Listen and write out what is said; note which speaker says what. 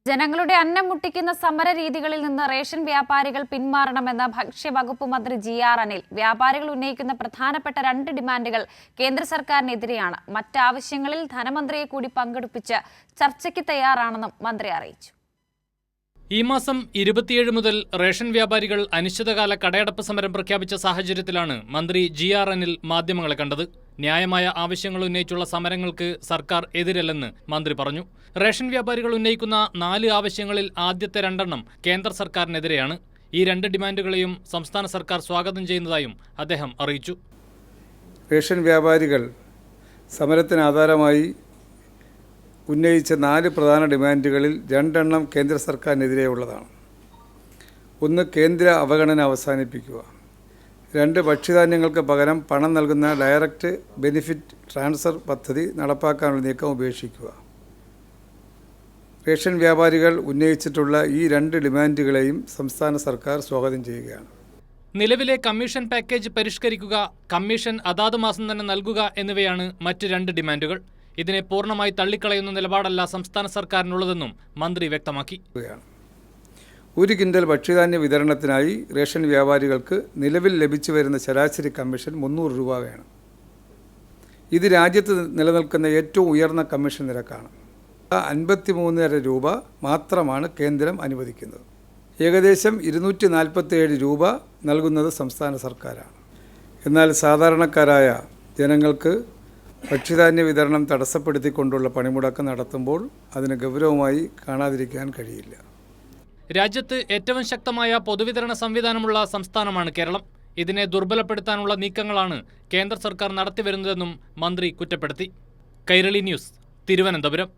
Speaker 1: ജനങ്ങളുടെ അന്നം മുട്ടിക്കുന്ന സമര രീതികളിൽ നിന്ന് റേഷൻ വ്യാപാരികൾ പിന്മാറണമെന്ന് ഭക്ഷ്യവകുപ്പ് മന്ത്രി ജി.ആർ. അനിൽ. വ്യാപാരികൾ ഉന്നയിക്കുന്ന പ്രധാനപ്പെട്ട 2 ഡിമാൻഡുകൾ കേന്ദ്ര സർക്കാരിനെതിരെയാണ്. മറ്റാവശ്യങ്ങളിൽ ധനമന്ത്രിയെ കൂടി പങ്കെടുപ്പിച്ച് ചർച്ചയ്ക്ക് തയ്യാറാണെന്നും മന്ത്രി അറിയിച്ചു.
Speaker 2: ഈ മാസം 27 മുതൽ റേഷൻ വ്യാപാരികൾ അനിശ്ചിതകാല കടയടപ്പ് സമരം പ്രഖ്യാപിച്ച സാഹചര്യത്തിലാണ് മന്ത്രി ജി.ആർ. അനിൽ മാധ്യമങ്ങളെ കണ്ടത്. ന്യായമായ ആവശ്യങ്ങൾ ഉന്നയിച്ചുള്ള സമരങ്ങൾക്ക് സർക്കാർ എതിരല്ലെന്ന് മന്ത്രി പറഞ്ഞു. റേഷൻ വ്യാപാരികൾ ഉന്നയിക്കുന്ന 4 ആവശ്യങ്ങളിൽ ആദ്യത്തെ 2 കേന്ദ്ര സർക്കാരിനെതിരെയാണ്. ഈ 2 ഡിമാൻഡുകളെയും സംസ്ഥാന സർക്കാർ സ്വാഗതം ചെയ്യുന്നതായും അദ്ദേഹം അറിയിച്ചു.
Speaker 3: റേഷൻ വ്യാപാരികൾ സമരത്തിന് ആധാരമായി ഉന്നയിച്ച 4 പ്രധാന ഡിമാൻഡുകളിൽ 2 കേന്ദ്ര സർക്കാരിനെതിരെയുള്ളതാണ്. 1. കേന്ദ്ര അവഗണന അവസാനിപ്പിക്കുക. 2. ഭക്ഷ്യധാന്യങ്ങൾക്ക് പകരം പണം നൽകുന്ന ഡയറക്റ്റ് ബെനിഫിറ്റ് ട്രാൻസ്ഫർ പദ്ധതി നടപ്പാക്കാനുള്ള നീക്കം ഉപേക്ഷിക്കുക. റേഷൻ വ്യാപാരികൾ ഉന്നയിച്ചിട്ടുള്ള ഈ 2 ഡിമാൻഡുകളെയും സംസ്ഥാന സർക്കാർ സ്വാഗതം ചെയ്യുകയാണ്.
Speaker 2: നിലവിലെ കമ്മീഷൻ പാക്കേജ് പരിഷ്കരിക്കുക, കമ്മീഷൻ അതാത് മാസം തന്നെ നൽകുക എന്നിവയാണ് മറ്റ് 2 ഡിമാൻഡുകൾ. ഇതിനെ പൂർണ്ണമായി തള്ളിക്കളയുന്ന നിലപാടല്ല സംസ്ഥാന സർക്കാരിനുള്ളതെന്നും മന്ത്രി വ്യക്തമാക്കി.
Speaker 3: 1 കിൻഡൽ ഭക്ഷ്യധാന്യ വിതരണത്തിനായി റേഷൻ വ്യാപാരികൾക്ക് നിലവിൽ ലഭിച്ചു വരുന്ന ശരാശരി കമ്മീഷൻ 300 രൂപ വേണം. ഇത് രാജ്യത്ത് നിലനിൽക്കുന്ന ഏറ്റവും ഉയർന്ന കമ്മീഷൻ നിരക്കാണ്. 53.5 രൂപ മാത്രമാണ് കേന്ദ്രം അനുവദിക്കുന്നത്. ഏകദേശം 247 രൂപ നൽകുന്നത് സംസ്ഥാന സർക്കാരാണ്. എന്നാൽ സാധാരണക്കാരായ ജനങ്ങൾക്ക് ഭക്ഷ്യധാന്യ വിതരണം തടസ്സപ്പെടുത്തിക്കൊണ്ടുള്ള പണിമുടക്ക് നടത്തുമ്പോൾ അതിന് ഗൗരവമായി കാണാതിരിക്കാൻ കഴിയില്ല.
Speaker 2: രാജ്യത്ത് ഏറ്റവും ശക്തമായ പൊതുവിതരണ സംവിധാനമുള്ള സംസ്ഥാനമാണ് കേരളം. ഇതിനെ ദുർബലപ്പെടുത്താനുള്ള നീക്കങ്ങളാണ് കേന്ദ്ര സർക്കാർ നടത്തിവരുന്നതെന്നും മന്ത്രി കുറ്റപ്പെടുത്തി. കൈരളി ന്യൂസ്, തിരുവനന്തപുരം.